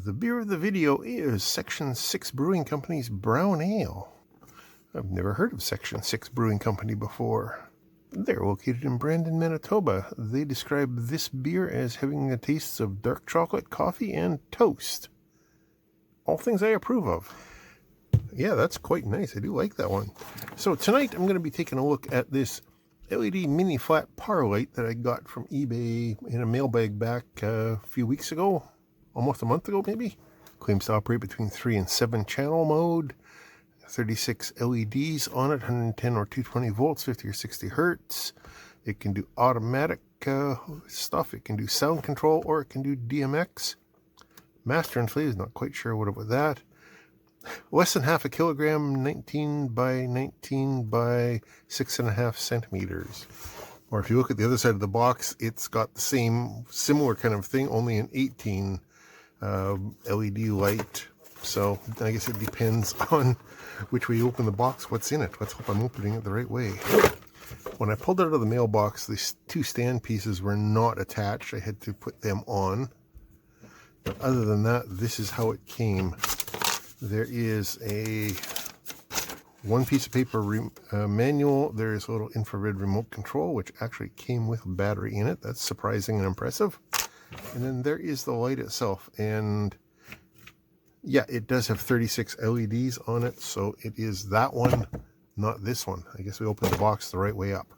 The beer of the video is Section 6 Brewing Company's Brown Ale. I've never heard of Section 6 Brewing Company before. They're located in Brandon, Manitoba. They describe this beer as having the tastes of dark chocolate, coffee, and toast. All things I approve of. Yeah, that's quite nice. I do like that one. So tonight I'm going to be taking a look at this LED mini flat power light that I got from eBay in a mailbag back a few weeks ago. Almost a month ago, maybe. Claims to operate between 3 and 7 channel mode. 36 LEDs on it, 110 or 220 volts, 50 or 60 hertz. It can do automatic stuff. It can do sound control, or it can do DMX. Master and slave is not quite sure what about that. Less than half a kilogram, 19 by 19 by 6.5 centimeters. Or if you look at the other side of the box, it's got the same similar kind of thing, only an 18 LED light. So I guess it depends on which way you open the box, what's in it. Let's hope I'm opening it the right way. When I pulled it out of the mailbox, these two stand pieces were not attached. I had to put them on. But other than that, this is how it came. There is a one piece of paper manual. There is a little infrared remote control, which actually came with a battery in it. That's surprising and impressive. And then there is the light itself. And yeah, it does have 36 LEDs on it. So it is that one, not this one. I guess we opened the box the right way up.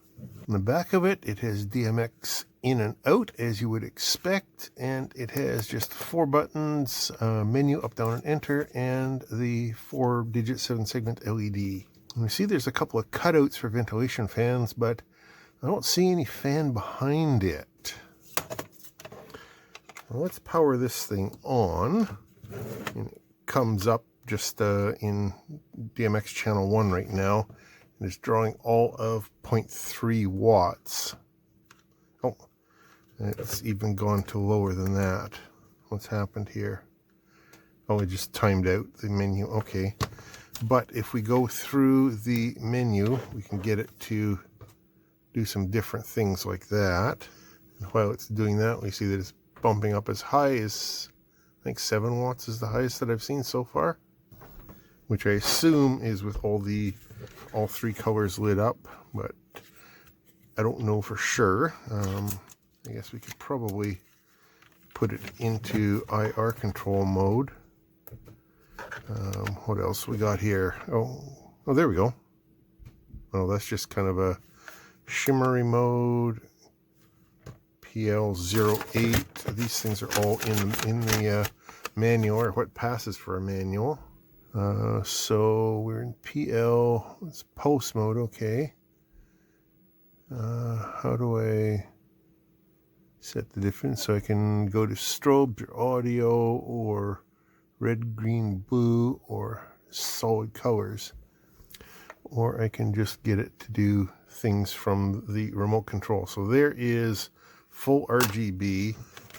On the back of it, it has DMX in and out, as you would expect. And it has just 4 buttons, menu, up, down, and enter, and the 4-digit 7-segment LED. And you see there's a couple of cutouts for ventilation fans, but I don't see any fan behind it. Well, let's power this thing on. And it comes up just in DMX channel 1 right now. And it's drawing all of 0.3 watts. Oh, it's even gone to lower than that. What's happened here? Oh, it just timed out the menu. Okay. But if we go through the menu, we can get it to do some different things like that. And while it's doing that, we see that it's bumping up as high as, I think 7 watts is the highest that I've seen so far, which I assume is with all 3 colors lit up, but I don't know for sure. I guess we could probably put it into IR control mode. What else we got here? Oh, there we go. Oh, that's just kind of a shimmery mode. PL08. These things are all in the manual, or what passes for a manual. So we're in PL. It's pulse mode. Okay. How do I set the difference? So I can go to strobes or audio or red, green, blue, or solid colors. Or I can just get it to do things from the remote control. So there is full RGB,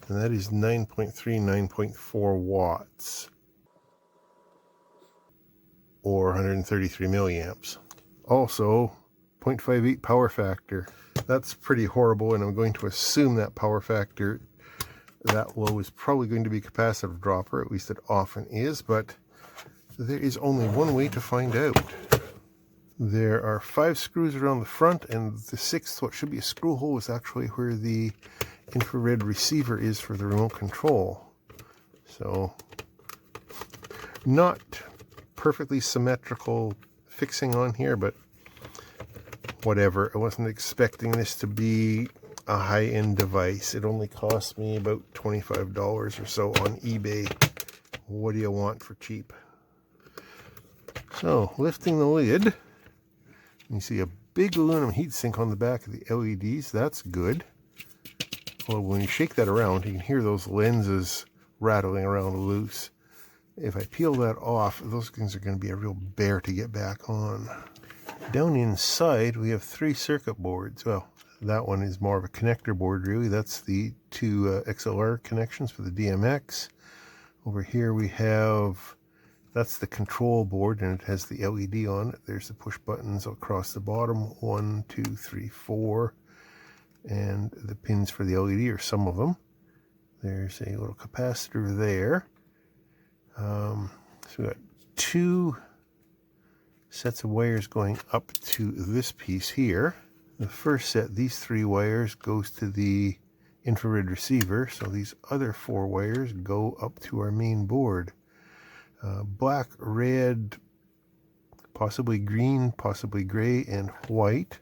and that is 9.3, 9.4 watts, or 133 milliamps. Also, 0.58 power factor. That's pretty horrible, and I'm going to assume that power factor that low is probably going to be capacitive dropper. At least it often is, but there is only one way to find out. There are 5 screws around the front, and the 6th, what should be a screw hole, is actually where the infrared receiver is for the remote control. So, not perfectly symmetrical fixing on here, but whatever. I wasn't expecting this to be a high-end device. It only cost me about $25 or so on eBay. What do you want for cheap? So, lifting the lid, you see a big aluminum heatsink on the back of the LEDs. That's good. Well, when you shake that around, you can hear those lenses rattling around loose. If I peel that off, those things are going to be a real bear to get back on. Down inside, we have 3 circuit boards. Well, that one is more of a connector board, really. That's the 2 XLR connections for the DMX. Over here we have, that's the control board, and it has the LED on it. There's the push buttons across the bottom, 1, 2, 3, 4. And the pins for the LED, or some of them. There's a little capacitor there. So we got two sets of wires going up to this piece here. The first set, these three wires, goes to the infrared receiver. So these other four wires go up to our main board. Black, red, possibly green, possibly gray, and white.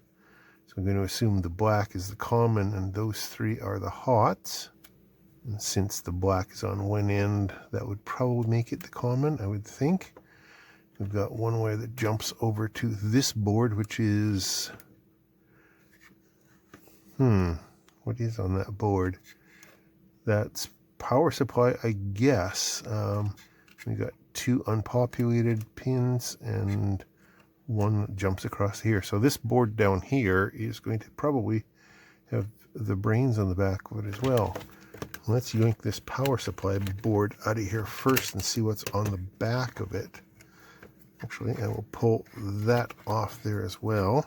So I'm going to assume the black is the common and those three are the hots. And since the black is on one end, that would probably make it the common, I would think. We've got one wire that jumps over to this board, which is... what is on that board? That's power supply, I guess. We've got two unpopulated pins and one jumps across here. So this board down here is going to probably have the brains on the back of it as well. Let's yank this power supply board out of here first and see what's on the back of it. Actually, I will pull that off there as well.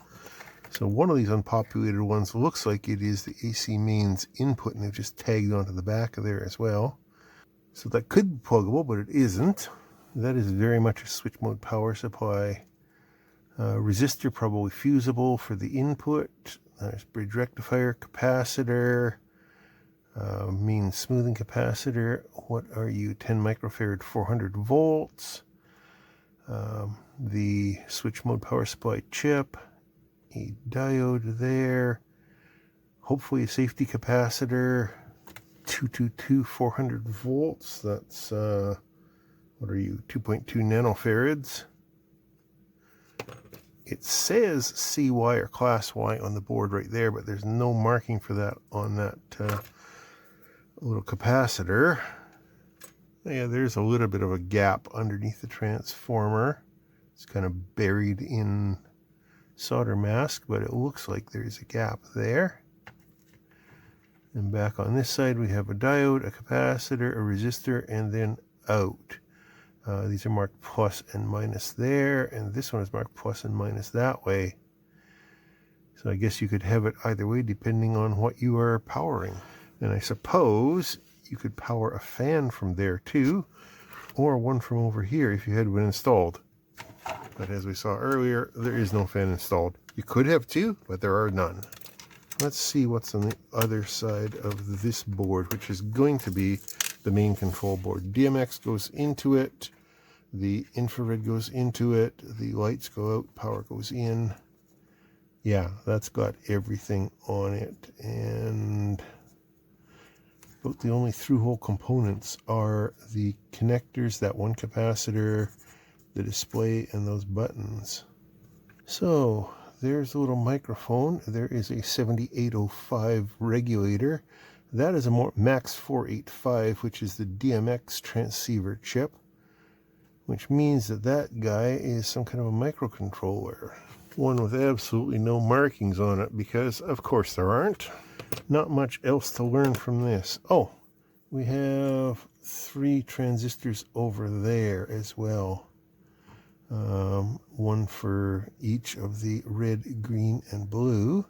So one of these unpopulated ones looks like it is the AC mains input, and they've just tagged onto the back of there as well. So that could be pluggable, but it isn't. That is very much a switch mode power supply. Resistor, probably fusible for the input. There's bridge rectifier, capacitor, mean smoothing capacitor. What are you? 10 microfarad, 400 volts. The switch mode power supply chip, a diode there, hopefully a safety capacitor, 222, 400 volts. That's, what are you? 2.2 nanofarads. It says CY or class Y on the board right there, but there's no marking for that on that little capacitor. Yeah, there's a little bit of a gap underneath the transformer. It's kind of buried in solder mask, but it looks like there's a gap there. And back on this side, we have a diode, a capacitor, a resistor, and then out. These are marked plus and minus there, and this one is marked plus and minus that way. So I guess you could have it either way depending on what you are powering. And I suppose you could power a fan from there too, or one from over here if you had one installed. But as we saw earlier, there is no fan installed. You could have two, but there are none. Let's see what's on the other side of this board, which is going to be the main control board. DMX goes into it, the infrared goes into it, the lights go out, power goes in. Yeah, that's got everything on it, and about the only through-hole components are the connectors, that one capacitor, the display, and those buttons. So there's a little microphone. There is a 7805 regulator. That is a Max 485, which is the DMX transceiver chip, which means that that guy is some kind of a microcontroller. One with absolutely no markings on it, because of course there aren't. Not much else to learn from this. Oh, we have 3 transistors over there as well. One for each of the red, green, and blue.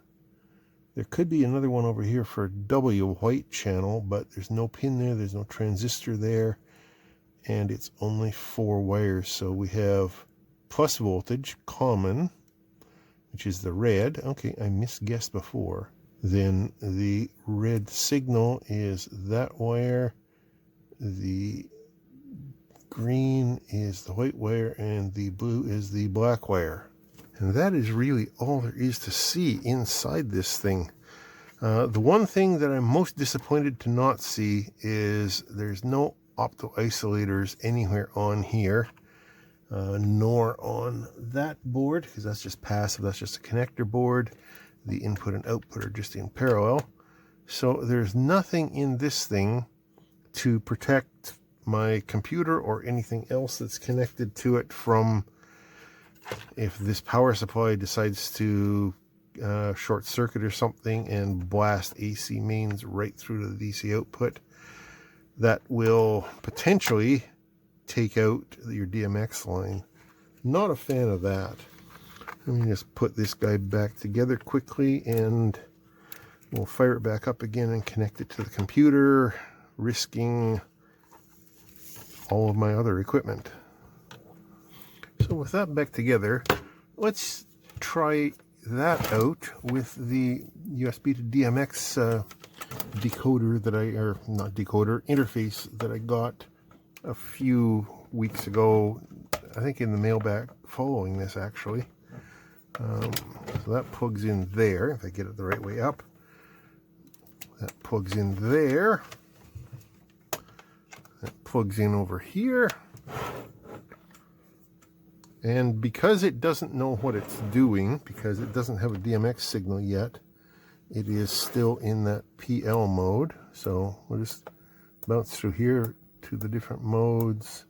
There could be another one over here for a W white channel, but there's no pin there, there's no transistor there, and it's only 4 wires. So we have plus voltage, common, which is the red. Okay, I misguessed before. Then the red signal is that wire, the green is the white wire, and the blue is the black wire. And that is really all there is to see inside this thing. The one thing that I'm most disappointed to not see is there's no opto isolators anywhere on here, nor on that board, because that's just passive, that's just a connector board. The input and output are just in parallel. So there's nothing in this thing to protect my computer or anything else that's connected to it from if this power supply decides to short circuit or something and blast AC mains right through to the DC output. That will potentially take out your DMX line. Not a fan of that. Let me just put this guy back together quickly and we'll fire it back up again and connect it to the computer, risking all of my other equipment. So with that back together, let's try that out with the USB to DMX decoder that not decoder, interface that I got a few weeks ago, I think in the mailbag following this actually. So that plugs in there, if I get it the right way up. That plugs in there. That plugs in over here. And because it doesn't know what it's doing, because it doesn't have a DMX signal yet, it is still in that PL mode. So we'll just bounce through here to the different modes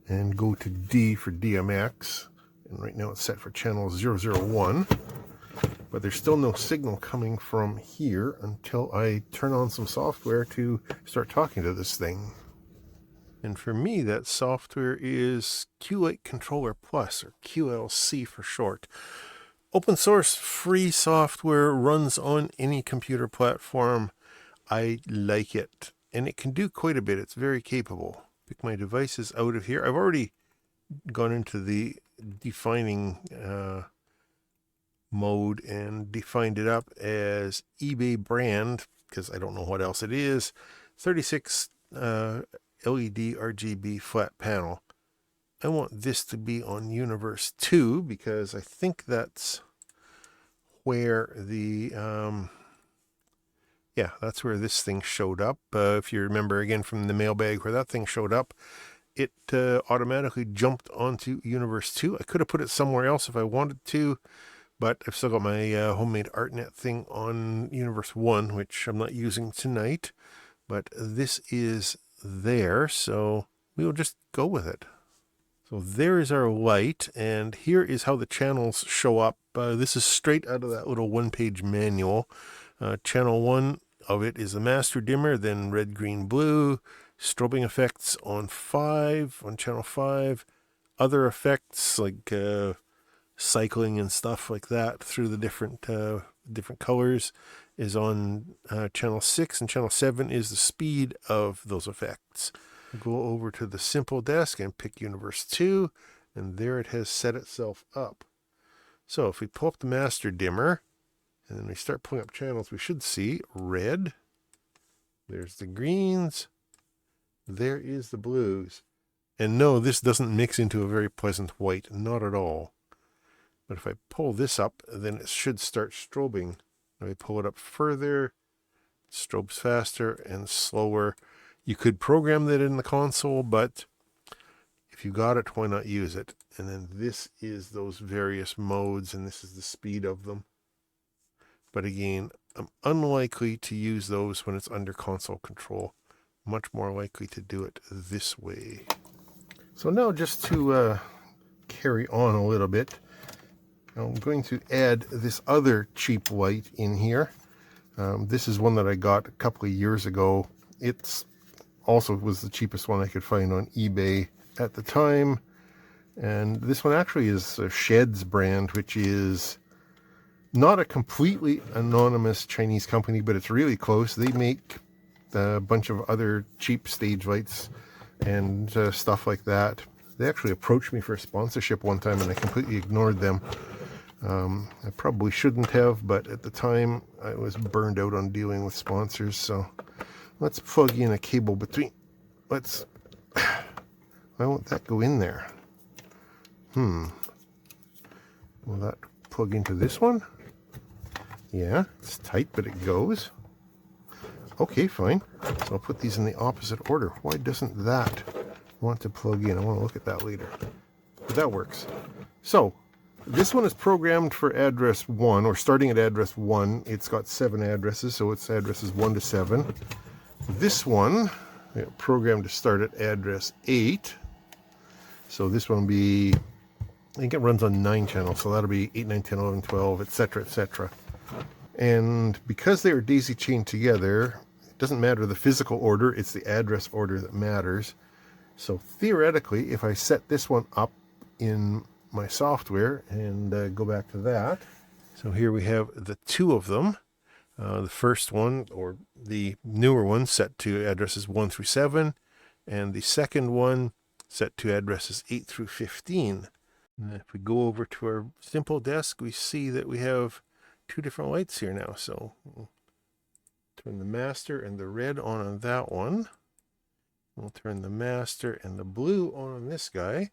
and go to D for DMX. And right now it's set for channel 001. But there's still no signal coming from here until I turn on some software to start talking to this thing. And for me, that software is QLite Controller Plus, or QLC for short. Open source, free software, runs on any computer platform. I like it, and it can do quite a bit. It's very capable. Pick my devices out of here. I've already gone into the defining mode and defined it up as eBay brand, because I don't know what else it is. 36 LED RGB flat panel. I want this to be on Universe 2 because I think that's where the that's where this thing showed up. If you remember again from the mailbag where that thing showed up, it automatically jumped onto Universe 2. I could have put it somewhere else if I wanted to, but I've still got my homemade ArtNet thing on Universe 1, which I'm not using tonight. But this is there, so we'll just go with it. So there is our light, and here is how the channels show up. This is straight out of that little one-page manual. Channel 1 of it is the master dimmer, then red, green, blue. Strobing effects on channel 5. Other effects like cycling and stuff like that through the different colors is on channel 6, and channel 7 is the speed of those effects. Go over to the simple desk and pick Universe 2, and there it has set itself up. So if we pull up the master dimmer, and then we start pulling up channels, we should see red. There's the greens. There is the blues. And no, this doesn't mix into a very pleasant white, not at all. But if I pull this up, then it should start strobing. If I pull it up further, it strobes faster and slower. You could program that in the console, but if you got it, why not use it? And then this is those various modes, and this is the speed of them. But again, I'm unlikely to use those when it's under console control. Much more likely to do it this way. So now just to carry on a little bit, I'm going to add this other cheap light in here. This is one that I got a couple of years ago. It's also was the cheapest one I could find on eBay at the time. And this one actually is a Shed's brand, which is not a completely anonymous Chinese company, but it's really close. They make a bunch of other cheap stage lights and stuff like that. They actually approached me for a sponsorship one time, and I completely ignored them. I probably shouldn't have, but at the time I was burned out on dealing with sponsors. So let's plug in a cable between. Why won't that go in there? Will that plug into this one? Yeah, it's tight, but it goes. Okay, fine. So I'll put these in the opposite order. Why doesn't that want to plug in? I want to look at that later. But that works. So this one is programmed for address 1, or starting at address 1. It's got 7 addresses, so its addresses 1 to 7. This one, programmed to start at address 8. So this one will be, I think it runs on 9 channels, so that'll be 8, 9, 10, 11, 12, etc., etc. And because they are daisy chained together, it doesn't matter the physical order, it's the address order that matters. So theoretically, if I set this one up in my software and go back to that, so here we have the 2 of them. The first one, or the newer one, set to addresses 1 through 7, and the second one set to addresses 8 through 15. And if we go over to our simple desk, we see that we have two different lights here now. So we'll turn the master and the red on that one. We'll turn the master and the blue on this guy.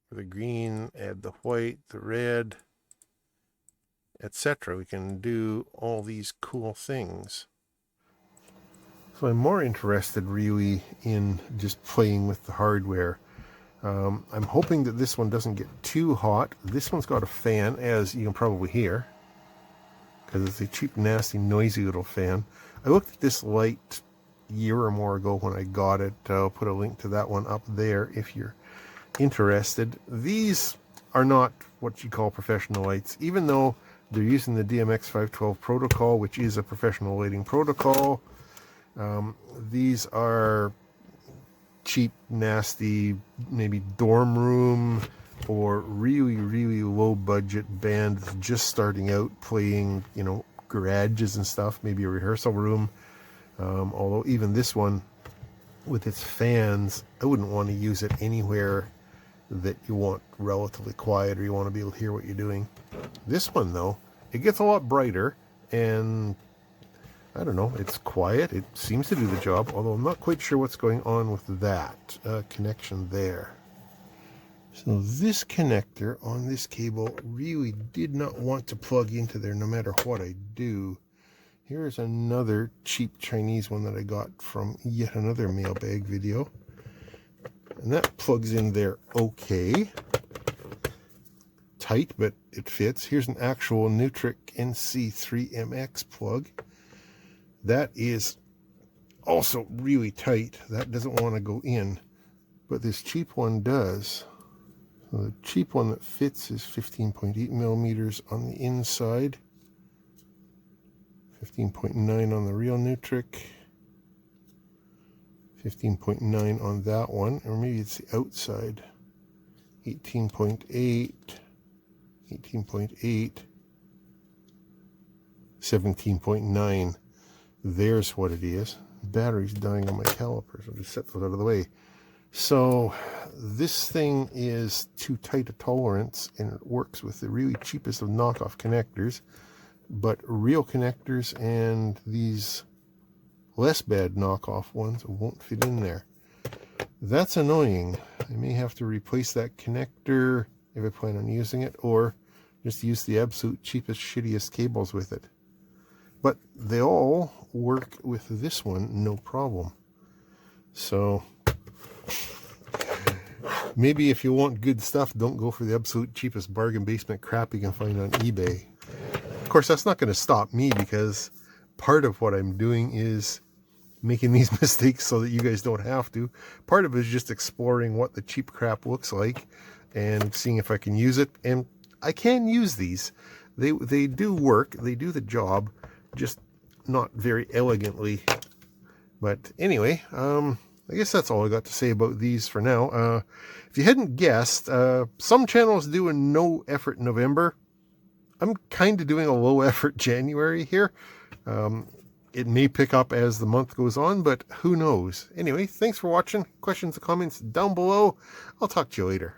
For the green, add the white, the red, etc. We can do all these cool things. So I'm more interested really in just playing with the hardware. I'm hoping that this one doesn't get too hot. This one's got a fan, as you can probably hear, because it's a cheap, nasty, noisy little fan. I looked at this light a year or more ago when I got it. I'll put a link to that one up there if you're interested. These are not what you call professional lights, even though they're using the DMX512 protocol, which is a professional lighting protocol. These are cheap, nasty, maybe dorm room or really, really low budget band that's just starting out playing, you know, garages and stuff, maybe a rehearsal room. Although even this one with its fans, I wouldn't want to use it anywhere that you want relatively quiet or you want to be able to hear what you're doing. This one though, it gets a lot brighter, and I don't know, it's quiet. It seems to do the job, although I'm not quite sure what's going on with that connection there. So this connector on this cable really did not want to plug into there no matter what I do. Here's another cheap Chinese one that I got from yet another mailbag video. And that plugs in there okay. Tight, but it fits. Here's an actual Nutric NC3MX plug. That is also really tight. That doesn't want to go in, but this cheap one does. So the cheap one that fits is 15.8 millimeters on the inside, 15.9 on the real Nutric, 15.9 on that one, or maybe it's the outside, 18.8, 18.8, 17.9. There's what it is. Battery's dying on my calipers. I'll just set those out of the way. So this thing is too tight a tolerance, and it works with the really cheapest of knockoff connectors, but real connectors and these less bad knockoff ones won't fit in there. That's annoying. I may have to replace that connector if I plan on using it, or just use the absolute cheapest, shittiest cables with it. But they all work with this one, no problem. So maybe if you want good stuff, don't go for the absolute cheapest bargain basement crap you can find on eBay. Of course, that's not going to stop me, because part of what I'm doing is making these mistakes so that you guys don't have to. Part of it is just exploring what the cheap crap looks like and seeing if I can use it. And I can use these. They do work. They do the job, just not very elegantly. But anyway, I guess that's all I got to say about these for now. If you hadn't guessed, some channels do a no effort November. I'm kind of doing a low effort January here. It may pick up as the month goes on, but who knows? Anyway, thanks for watching. Questions and comments down below. I'll talk to you later.